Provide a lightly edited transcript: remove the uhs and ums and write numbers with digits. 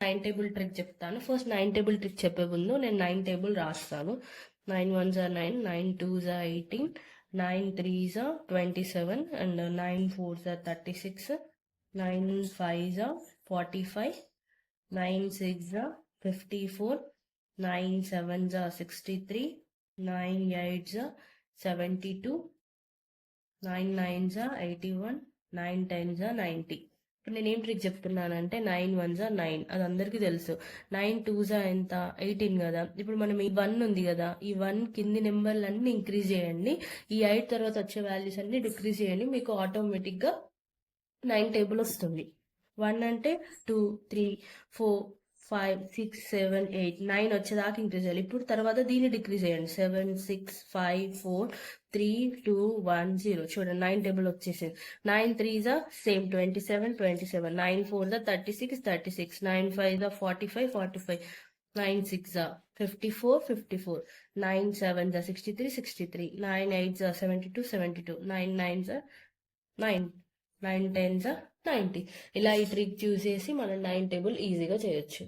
9 table trick చెప్తాను. First 9 table trick చెప్పే ముందు నేను 9 టేబుల్ రాస్తాను. 9 1s are 9, 9 2s are 18, 9 3s are 27 and 9 4s are 36, 9 5s are 45, 9 6s are 54, 9 7s are 63, 9 8s are 72, 9 9s are 81, 9 10s are 90. ఇప్పుడు నేను ఏం trick చెప్తున్నానంటే 9 1s are 9, అది అందరికీ తెలుసు. 9 2s are ఎంత 18 కదా. ఇప్పుడు మనం ఈ 1 ఉంది కదా, ఈ 1 కింది నెంబర్లన్నీ ఇంక్రీజ్ చేయండి, ఈ 8 తర్వాత వచ్చే వాల్యూస్ అన్ని డిక్రీజ్ చేయండి, మీకు ఆటోమేటిక్గా 9 టేబుల్ వస్తుంది. 1 అంటే 2 3 4 5 6 7 8 9 వచ్చేదాకా ఇంక్రీజ్ చేయాలి. ఇప్పుడు తర్వాత దీన్ని డిక్రీజ్ చేయండి, 7 6 5 4 3 2 1 0. చూడండి 9 టేబుల్ వచ్చేసింది. 9 3s are same 27 27, 9 4s are 36 36, 9 5s are 45 45, 9 6s are 54 54, 9 7s are 63 63, 9 8s are 72 72, 9 9s are 9, 9 10s are 90. ఇలా ఈ ట్రిక్ చూసేసి మనం 9 టేబుల్ ఈజీగా చేయొచ్చు.